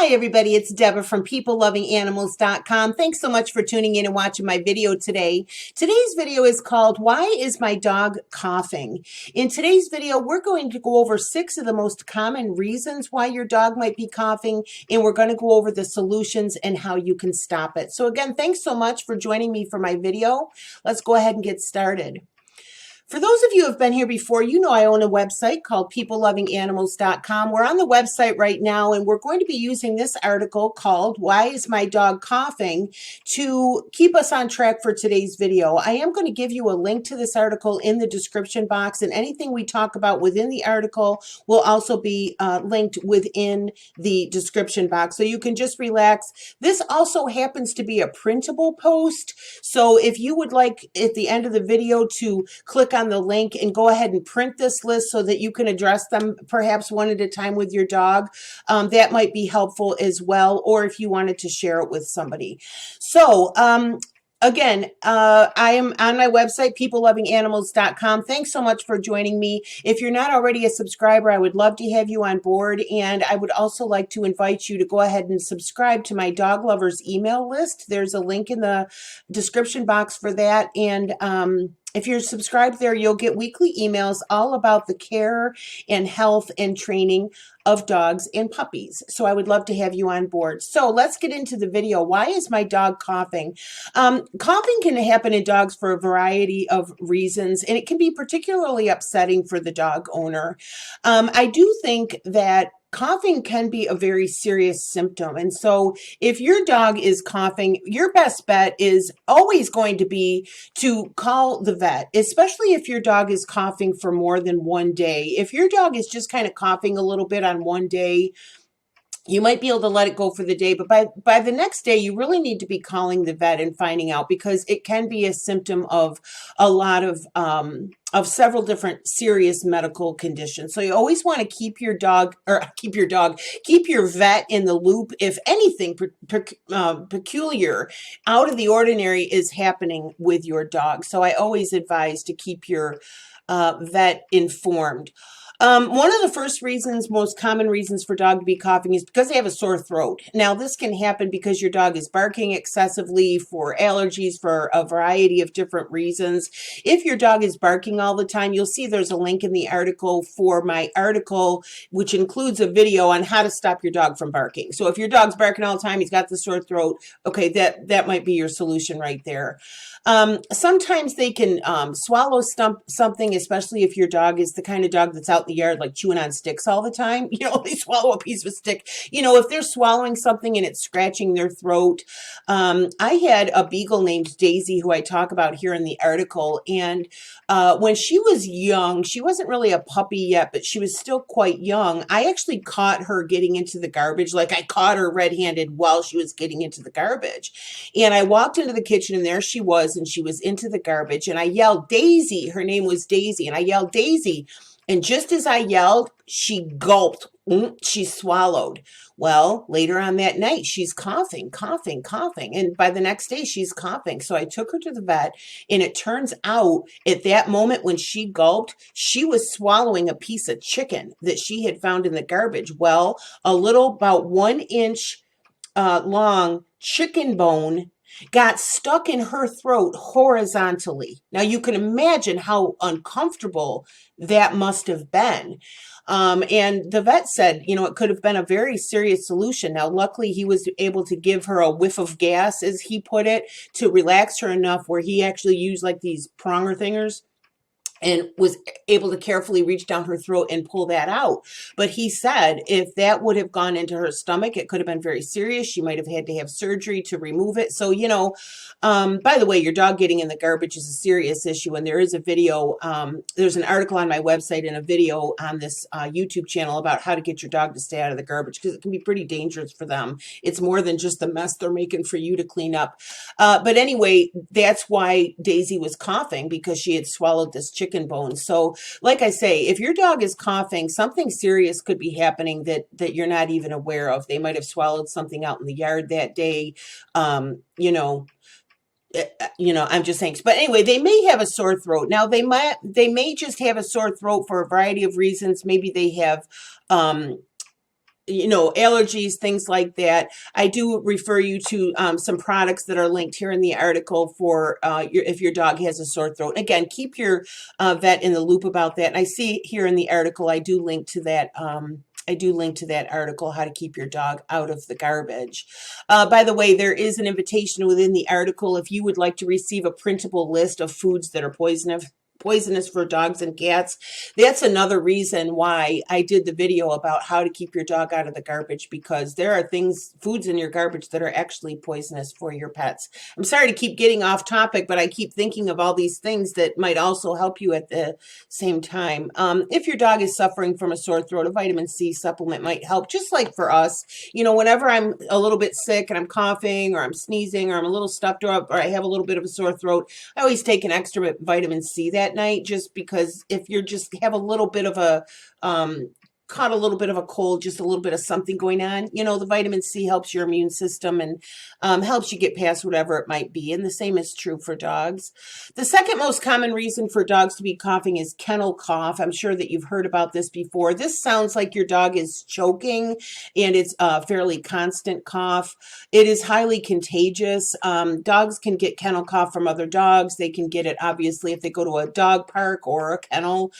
Hi, everybody. It's Deborah from PeopleLovingAnimals.com. Thanks so much for tuning in and watching my video today. Today's video is called, Why is my dog coughing? In today's video, we're going to go over 6 of the most common reasons why your dog might be coughing, and we're going to go over the solutions and how you can stop it. So again, thanks so much for joining me for my video. Let's go ahead and get started. For those of you who have been here before, you know I own a website called PeopleLovingAnimals.com. We're on the website right now, and we're going to be using this article called Why is My Dog Coughing to keep us on track for today's video. I am going to give you a link to this article in the description box, and anything we talk about within the article will also be linked within the description box, so you can just relax. This also happens to be a printable post, so if you would like at the end of the video to click on the link and go ahead and print this list so that you can address them perhaps one at a time with your dog, that might be helpful as well, or if you wanted to share it with somebody. So again, I am on my website, PeopleLovingAnimals.com. Thanks so much for joining me. If you're not already a subscriber, I would love to have you on board, and I would also like to invite you to go ahead and subscribe to my dog lovers email list. There's a link in the description box for that, and if you're subscribed there, you'll get weekly emails all about the care and health and training of dogs and puppies. So I would love to have you on board. So let's get into the video. Why is my dog coughing? Coughing can happen in dogs for a variety of reasons, and it can be particularly upsetting for the dog owner. I do think that coughing can be a very serious symptom. And so if your dog is coughing, your best bet is always going to be to call the vet, especially if your dog is coughing for more than one day. If your dog is just kind of coughing a little bit on one day, you might be able to let it go for the day, but by the next day, you really need to be calling the vet and finding out, because it can be a symptom of a lot of several different serious medical conditions. So you always want to keep your vet in the loop if anything peculiar, out of the ordinary is happening with your dog. So I always advise to keep your vet informed. One of the first reasons, most common reasons for dog to be coughing is because they have a sore throat. Now, this can happen because your dog is barking excessively, for allergies, for a variety of different reasons. If your dog is barking all the time, you'll see there's a link in the article for my article, which includes a video on how to stop your dog from barking. So if your dog's barking all the time, he's got the sore throat, okay, that might be your solution right there. Sometimes they can swallow something, especially if your dog is the kind of dog that's out in the yard like chewing on sticks all the time. You know, they swallow a piece of a stick. You know, if they're swallowing something and it's scratching their throat. I had a beagle named Daisy who I talk about here in the article, and when she was young, she wasn't really a puppy yet, but she was still quite young. I actually caught her getting into the garbage. Like, I caught her red-handed while she was getting into the garbage. And I walked into the kitchen, and there she was, and she was into the garbage. And I yelled, Daisy. Her name was Daisy. And I yelled, Daisy. And just as I yelled, she gulped. She swallowed. Well, later on that night, she's coughing. And by the next day, she's coughing. So I took her to the vet, and it turns out at that moment when she gulped, she was swallowing a piece of chicken that she had found in the garbage. Well, a little about 1 inch long chicken bone got stuck in her throat horizontally. Now you can imagine how uncomfortable that must have been. And the vet said, you know, it could have been a very serious solution. Now, luckily, he was able to give her a whiff of gas, as he put it, to relax her enough where he actually used like these pronger thingers and was able to carefully reach down her throat and pull that out. But he said if that would have gone into her stomach, it could have been very serious. She might have had to have surgery to remove it. So, you know, by the way, your dog getting in the garbage is a serious issue. And there is a video, there's an article on my website and a video on this YouTube channel about how to get your dog to stay out of the garbage, because it can be pretty dangerous for them. It's more than just the mess they're making for you to clean up. But anyway, that's why Daisy was coughing, because she had swallowed this chicken bone. So like I say, if your dog is coughing, something serious could be happening that you're not even aware of. They might have swallowed something out in the yard that day. You know, I'm just saying. But anyway, they may have a sore throat. Now they may just have a sore throat for a variety of reasons. Maybe they have allergies, things like that. I do refer you to some products that are linked here in the article for if your dog has a sore throat. Again, keep your vet in the loop about that. And I see here in the article, I do link to that. I do link to that article, how to keep your dog out of the garbage. By the way, there is an invitation within the article if you would like to receive a printable list of foods that are poisonous for dogs and cats. That's another reason why I did the video about how to keep your dog out of the garbage, because there are foods in your garbage that are actually poisonous for your pets. I'm sorry to keep getting off topic, but I keep thinking of all these things that might also help you at the same time. If your dog is suffering from a sore throat, a vitamin C supplement might help, just like for us. Whenever I'm a little bit sick and I'm coughing or I'm sneezing or I'm a little stuffed up or I have a little bit of a sore throat, I always take an extra vitamin C that night, just because if you're just have a little bit of a caught a little bit of a cold, just a little bit of something going on, the vitamin C helps your immune system and helps you get past whatever it might be. And the same is true for dogs. The second most common reason for dogs to be coughing is kennel cough. I'm sure that you've heard about this before. This sounds like your dog is choking, and it's a fairly constant cough. It is highly contagious. Dogs can get kennel cough from other dogs. They can get it, obviously, if they go to a dog park or a kennel.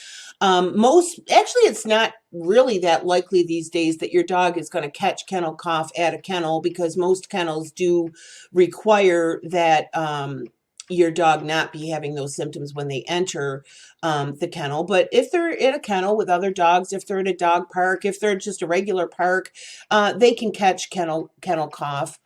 Actually, it's not really that likely these days that your dog is going to catch kennel cough at a kennel, because most kennels do require that your dog not be having those symptoms when they enter the kennel. But if they're in a kennel with other dogs, if they're at a dog park, if they're just a regular park, they can catch kennel cough.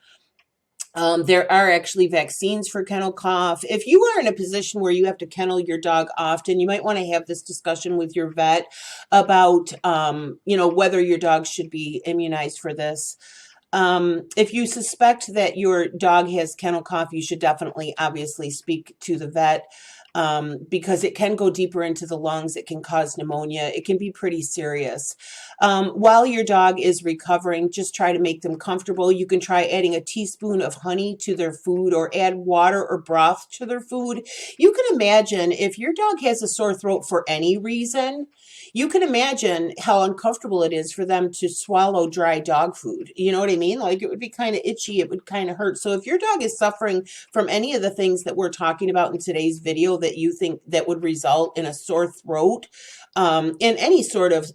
There are actually vaccines for kennel cough. If you are in a position where you have to kennel your dog often, you might want to have this discussion with your vet about, whether your dog should be immunized for this. If you suspect that your dog has kennel cough, you should definitely, obviously, speak to the vet. Because it can go deeper into the lungs. It can cause pneumonia. It can be pretty serious. While your dog is recovering, just try to make them comfortable. You can try adding a teaspoon of honey to their food, or add water or broth to their food. You can imagine if your dog has a sore throat for any reason, you can imagine how uncomfortable it is for them to swallow dry dog food. You know what I mean? Like, it would be kind of itchy. It would kind of hurt. So if your dog is suffering from any of the things that we're talking about in today's video that you think that would result in a sore throat, and any sort of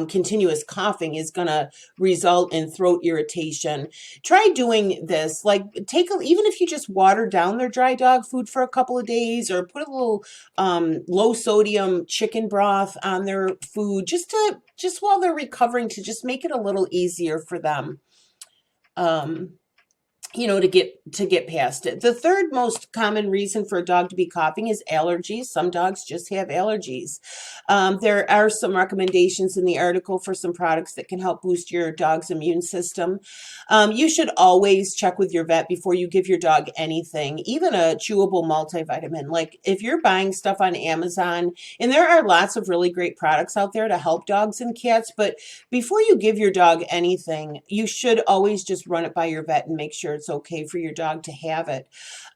continuous coughing is going to result in throat irritation. Try doing this. Like, even if you just water down their dry dog food for a couple of days, or put a little low sodium chicken broth on their food, just while they're recovering, to just make it a little easier for them. To get past it. The third most common reason for a dog to be coughing is allergies. Some dogs just have allergies. There are some recommendations in the article for some products that can help boost your dog's immune system. You should always check with your vet before you give your dog anything, even a chewable multivitamin. Like, if you're buying stuff on Amazon, and there are lots of really great products out there to help dogs and cats, but before you give your dog anything, you should always just run it by your vet and make sure it's okay for your dog to have it.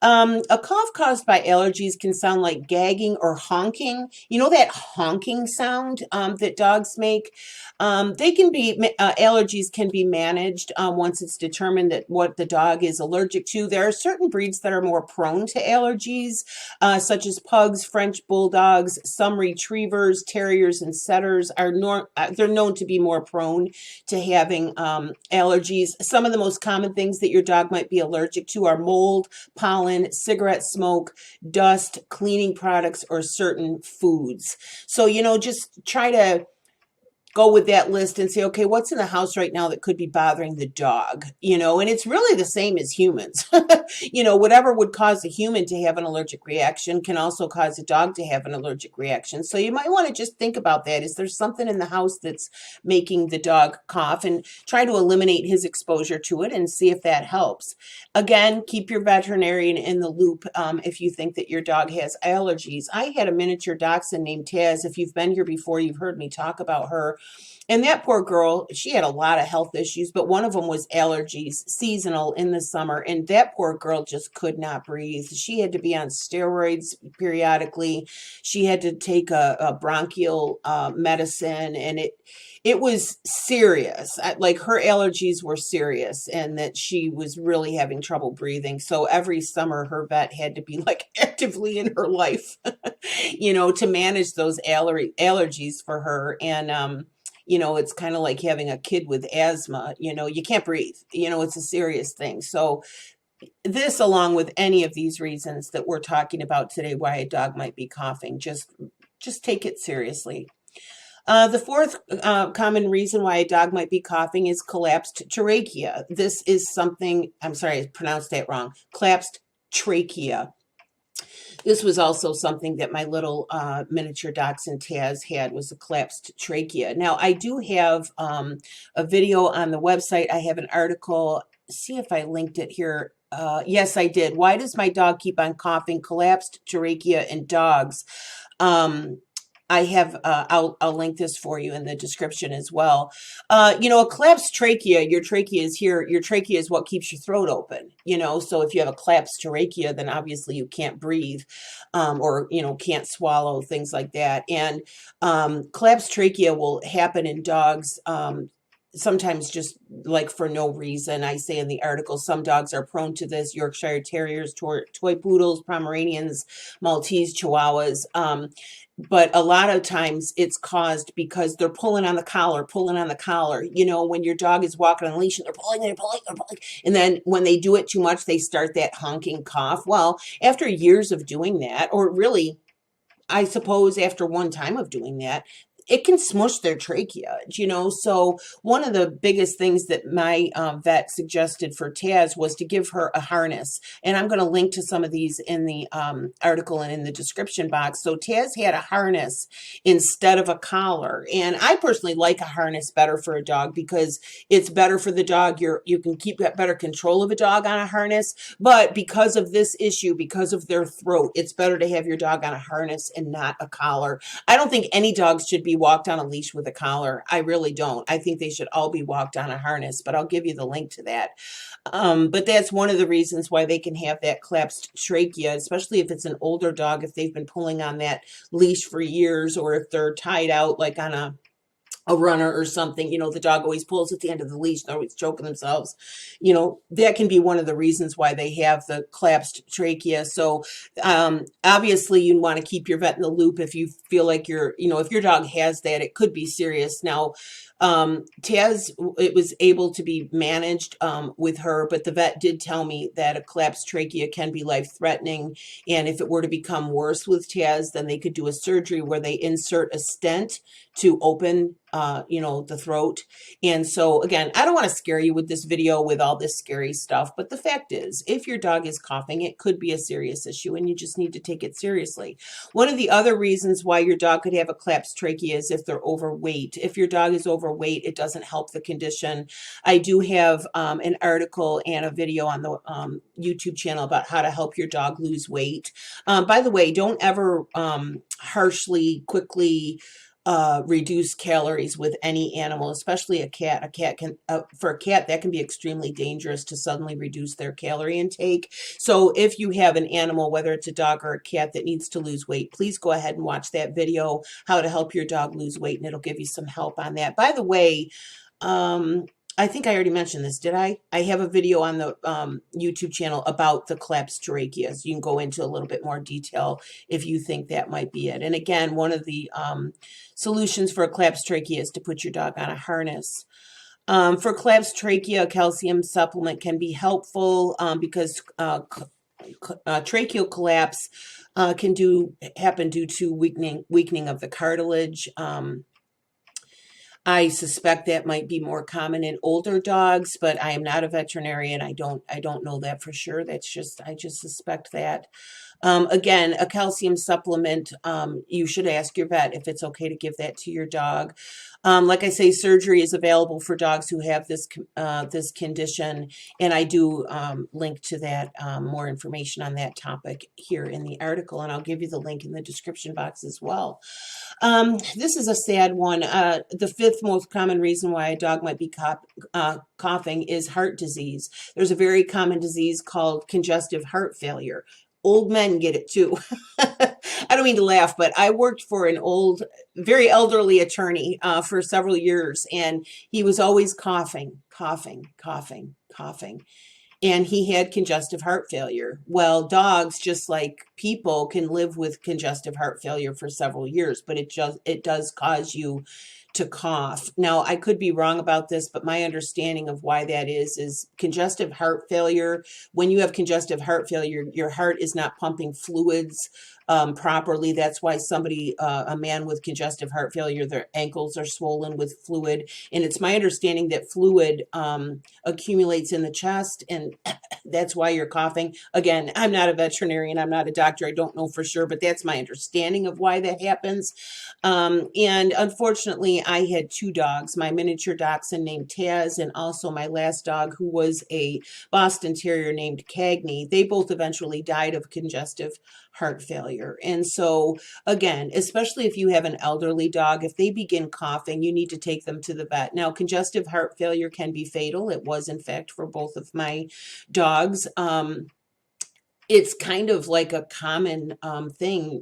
A cough caused by allergies can sound like gagging or honking. You know that honking sound that dogs make? Allergies can be managed once it's determined that what the dog is allergic to. There are certain breeds that are more prone to allergies, such as pugs, French bulldogs, some retrievers, terriers, and setters they're known to be more prone to having allergies. Some of the most common things that your dog might be allergic to are mold, pollen, cigarette smoke, dust, cleaning products, or certain foods. So, just try to go with that list and say, okay, what's in the house right now that could be bothering the dog? And it's really the same as humans. Whatever would cause a human to have an allergic reaction can also cause a dog to have an allergic reaction. So you might want to just think about that. Is there something in the house that's making the dog cough, and try to eliminate his exposure to it and see if that helps. Again, keep your veterinarian in the loop if you think that your dog has allergies. I had a miniature dachshund named Taz. If you've been here before, you've heard me talk about her. And that poor girl, she had a lot of health issues, but one of them was allergies, seasonal in the summer. And that poor girl just could not breathe. She had to be on steroids periodically. She had to take a bronchial medicine, and it was serious. Like her allergies were serious, and that she was really having trouble breathing. So every summer, her vet had to be like actively in her life, to manage those allergies for her. And it's kind of like having a kid with asthma. You can't breathe. It's a serious thing. So this, along with any of these reasons that we're talking about today, why a dog might be coughing, just take it seriously. The fourth common reason why a dog might be coughing is collapsed trachea. This is something, I'm sorry, I pronounced that wrong. Collapsed trachea. This was also something that my little miniature dachshund Taz had, was a collapsed trachea. Now, I do have a video on the website. I have an article. See if I linked it here. Yes, I did. Why does my dog keep on coughing? Collapsed trachea in dogs. I have, I'll link this for you in the description as well. A collapsed trachea, your trachea is here. Your trachea is what keeps your throat open, so if you have a collapsed trachea, then obviously you can't breathe, or, can't swallow, things like that. And collapsed trachea will happen in dogs, sometimes just like for no reason. I say in the article, some dogs are prone to this: Yorkshire Terriers, toy poodles, Pomeranians, Maltese, Chihuahuas. But a lot of times it's caused because they're pulling on the collar, pulling on the collar. When your dog is walking on a leash and they're pulling, they're pulling, they're pulling. And then when they do it too much, they start that honking cough. Well, after years of doing that, or really, I suppose after one time of doing that, it can smush their trachea, So one of the biggest things that my vet suggested for Taz was to give her a harness. And I'm going to link to some of these in the article and in the description box. So Taz had a harness instead of a collar. And I personally like a harness better for a dog because it's better for the dog. You can keep better control of a dog on a harness. But because of this issue, because of their throat, it's better to have your dog on a harness and not a collar. I don't think any dogs should be walked on a leash with a collar. I really don't. I think they should all be walked on a harness, but I'll give you the link to that. But that's one of the reasons why they can have that collapsed trachea, especially if it's an older dog, if they've been pulling on that leash for years, or if they're tied out like on a runner or something. The dog always pulls at the end of the leash. They're always choking themselves. That can be one of the reasons why they have the collapsed trachea. So obviously you want to keep your vet in the loop if you feel like if your dog has that, it could be serious. Now, Taz, it was able to be managed with her, but the vet did tell me that a collapsed trachea can be life-threatening. And if it were to become worse with Taz, then they could do a surgery where they insert a stent to open, the throat. And so again, I don't want to scare you with this video with all this scary stuff, but the fact is, if your dog is coughing, it could be a serious issue and you just need to take it seriously. One of the other reasons why your dog could have a collapsed trachea is if they're overweight. If your dog is overweight, it doesn't help the condition. I do have an article and a video on the YouTube channel about how to help your dog lose weight. By the way, don't ever harshly, quickly reduce calories with any animal, especially a cat. For a cat, that can be extremely dangerous to suddenly reduce their calorie intake. So if you have an animal, whether it's a dog or a cat, that needs to lose weight, please go ahead and watch that video, how to help your dog lose weight, and it'll give you some help on that. By the way, I think I already mentioned this, did I? I have a video on the YouTube channel about the collapsed trachea. So you can go into a little bit more detail if you think that might be it. And again, one of the solutions for a collapsed trachea is to put your dog on a harness. For collapsed trachea, a calcium supplement can be helpful because tracheal collapse can happen due to weakening of the cartilage. I suspect that might be more common in older dogs, but I am not a veterinarian. I don't know that for sure. I just suspect that. Again, a calcium supplement, you should ask your vet if it's okay to give that to your dog. Like I say, surgery is available for dogs who have this condition, and I do link to that, more information on that topic here in the article, and I'll give you the link in the description box as well. This is a sad one. The fifth most common reason why a dog might be coughing is heart disease. There's a very common disease called congestive heart failure. Old men get it too. I don't mean to laugh, but I worked for an old, very elderly attorney for several years, and he was always coughing, coughing, coughing, coughing, and he had congestive heart failure. Well, dogs, just like people, can live with congestive heart failure for several years, but it does cause you to cough. Now, I could be wrong about this, but my understanding of why that is congestive heart failure. When you have congestive heart failure, your heart is not pumping fluids properly. That's why a man with congestive heart failure, their ankles are swollen with fluid. And it's my understanding that fluid accumulates in the chest, and that's why you're coughing. Again, I'm not a veterinarian. I'm not a doctor. I don't know for sure, but that's my understanding of why that happens. And unfortunately, I had two dogs, my miniature dachshund named Taz, and also my last dog, who was a Boston Terrier named Cagney. They both eventually died of congestive heart failure. And so, again, especially if you have an elderly dog, if they begin coughing, you need to take them to the vet. Now, congestive heart failure can be fatal. It was, in fact, for both of my dogs. It's kind of like a common thing,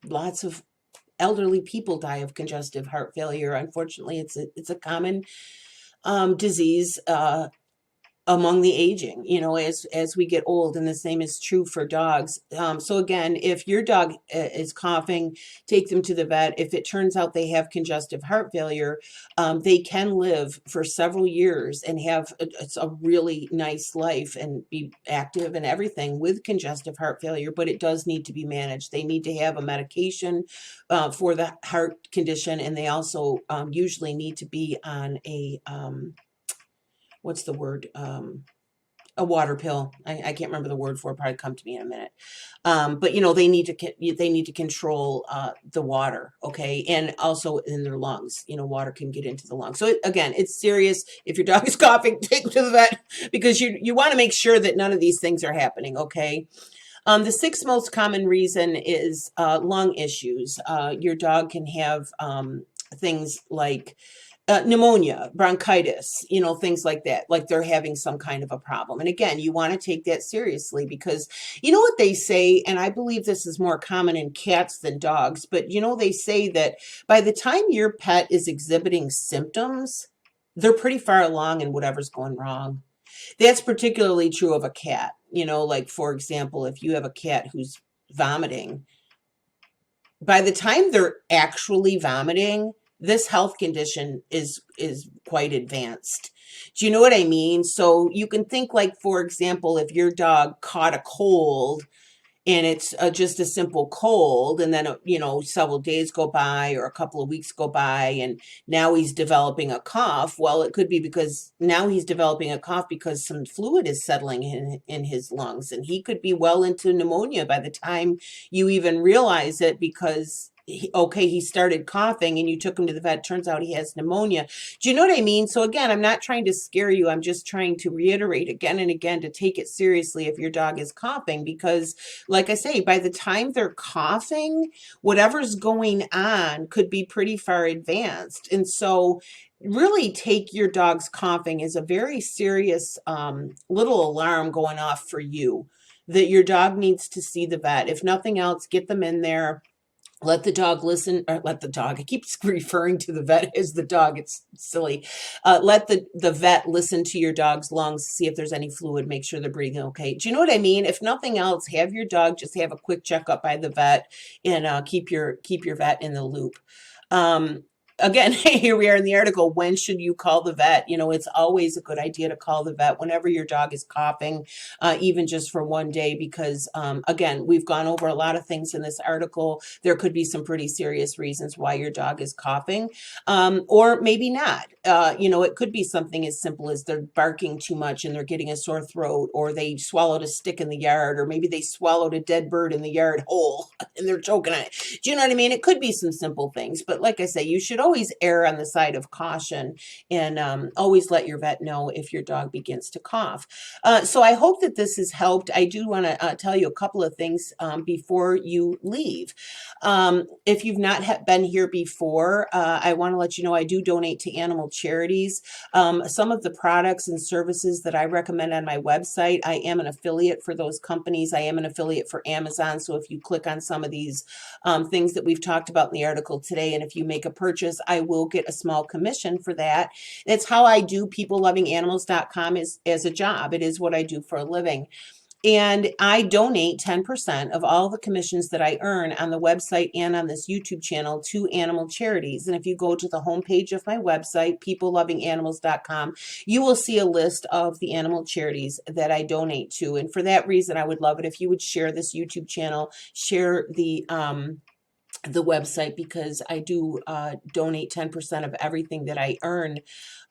lots of elderly people die of congestive heart failure. Unfortunately, it's a common disease among the aging, as we get old, and the same is true for dogs. So again, if your dog is coughing, take them to the vet. If it turns out they have congestive heart failure, they can live for several years and have a really nice life and be active and everything with congestive heart failure, but it does need to be managed. They need to have a medication for the heart condition, and they also usually need to be on what's the word? A water pill. I can't remember the word for it. Probably come to me in a minute. But they need to control the water, okay, and also in their lungs. Water can get into the lungs. So again, it's serious. If your dog is coughing, take them to the vet, because you want to make sure that none of these things are happening. Okay. The sixth most common reason is lung issues. Your dog can have things like pneumonia, bronchitis, things like that, like they're having some kind of a problem. And again, you want to take that seriously, because you know what they say, and I believe this is more common in cats than dogs, but they say that by the time your pet is exhibiting symptoms, they're pretty far along in whatever's going wrong. That's particularly true of a cat. Like, for example, if you have a cat who's vomiting, by the time they're actually vomiting, this health condition is quite advanced. Do you know what I mean? So you can think, like, for example, if your dog caught a cold and it's just a simple cold, and then several days go by or a couple of weeks go by, and now he's developing a cough. Well, it could be because now he's developing a cough because some fluid is settling in his lungs, and he could be well into pneumonia by the time you even realize it, because he started coughing and you took him to the vet. Turns out he has pneumonia. Do you know what I mean? So again, I'm not trying to scare you. I'm just trying to reiterate again and again to take it seriously if your dog is coughing, because like I say, by the time they're coughing, whatever's going on could be pretty far advanced. And so really take your dog's coughing as a very serious little alarm going off for you, that your dog needs to see the vet. If nothing else, get them in there. Let the dog listen, or let the dog, I keep referring to the vet as the dog. It's silly. Let the vet listen to your dog's lungs, see if there's any fluid, make sure they're breathing okay. Do you know what I mean? If nothing else, have your dog just have a quick checkup by the vet, and keep your vet in the loop. again, here we are in the article. When should you call the vet? It's always a good idea to call the vet whenever your dog is coughing, even just for one day, because again, we've gone over a lot of things in this article. There could be some pretty serious reasons why your dog is coughing, or maybe not. It could be something as simple as they're barking too much and they're getting a sore throat, or they swallowed a stick in the yard, or maybe they swallowed a dead bird in the yard hole and they're choking on it. Do you know what I mean? It could be some simple things, but like I say, you should always err on the side of caution, and always let your vet know if your dog begins to cough. So I hope that this has helped. I do want to tell you a couple of things before you leave. If you've not been here before, I want to let you know I do donate to animal charities. Some of the products and services that I recommend on my website, I am an affiliate for those companies. I am an affiliate for Amazon. So if you click on some of these things that we've talked about in the article today, and if you make a purchase, I will get a small commission for that. That's how I do peoplelovinganimals.com as a job. It is what I do for a living. And I donate 10% of all the commissions that I earn on the website and on this YouTube channel to animal charities. And if you go to the homepage of my website, peoplelovinganimals.com, you will see a list of the animal charities that I donate to. And for that reason, I would love it if you would share this YouTube channel, share the website, because I do donate 10% of everything that I earn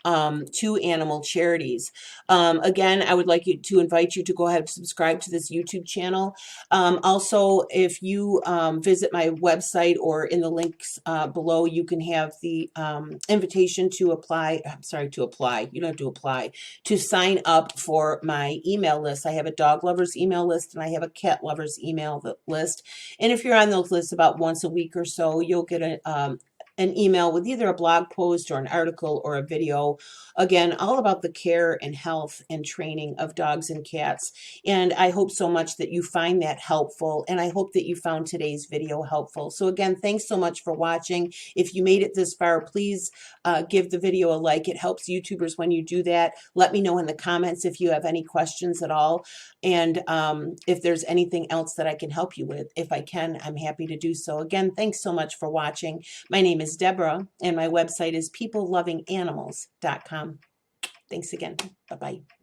to animal charities. Again, I would like to invite you to go ahead and subscribe to this YouTube channel. Also, if you visit my website, or in the links below, you can have the invitation to apply. I'm sorry, to apply. You don't have to apply. To sign up for my email list. I have a dog lovers email list and I have a cat lovers email list. And if you're on those lists about once a week or so, you'll get an email with either a blog post or an article or a video, again, all about the care and health and training of dogs and cats. And I hope so much that you find that helpful, and I hope that you found today's video helpful. So again, thanks so much for watching. If you made it this far, please give the video a like. It helps YouTubers when you do that. Let me know in the comments if you have any questions at all, and if there's anything else that I can help you with. If I can, I'm happy to do so. Again, thanks so much for watching. My name is Deborah, and my website is peoplelovinganimals.com. Thanks again. Bye-bye.